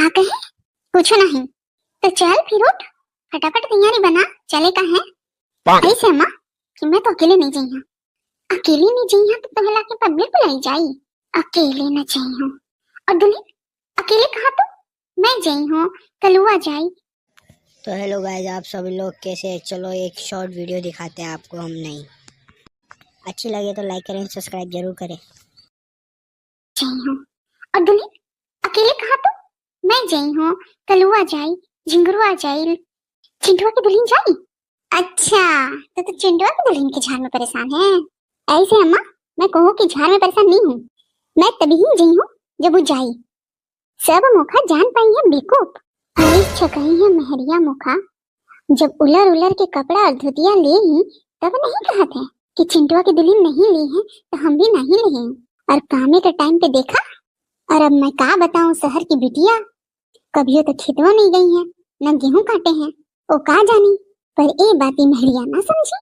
का कहे कुछ नहीं तो चल फिर उठ फटाफट तैयारी बना चले का है ऐसे अम्मा कि मैं तो अकेले नहीं जाई हूँ। अकेले नहीं जाई हूँ तो पहला के पब्लिक बुलाई जाई अकेले न जाई हूँ। और दुल्हन अकेले कहा तो मैं जाई हूँ कलुआ जाई। तो हेलो गाइस, आप सभी लोग कैसे हैं? चलो एक शॉर्ट वीडियो दिखाते हैं आपको। हम नहीं अच्छी लगे तो लाइक करें, सब्सक्राइब जरूर करें। जाई हूँ। और दुल्हन अकेले कहा तो मैं जाई हूँ कलुआ जाई झिंगरुआ जाई चिंटुआ की दुल्हन जाई। अच्छा तो चिंटुआ की दुल्हन के झाड़ में परेशान है ऐसे अम्मा। मैं कहूँ कि झाड़ में परेशान नहीं हूँ, मैं तभी ही जाई हूँ जब वो जाई। सब मुखा जान पाई है बेकूफ अलीस छकई है मेहरिया मुखा। जब उलर उलर के कपड़ा और धुतिया ले ही तब नहीं कहा थे कि चिंटुआ की दुल्हन नहीं ली है तो हम भी नहीं लिए। और कामे के टाइम पे देखा। और अब मैं का बताऊं शहर की बिटिया कभी तो खेतवा नहीं गई है न गेहूं काटे हैं ओ का जानी। पर ए बाती मेहरिया ना समझी।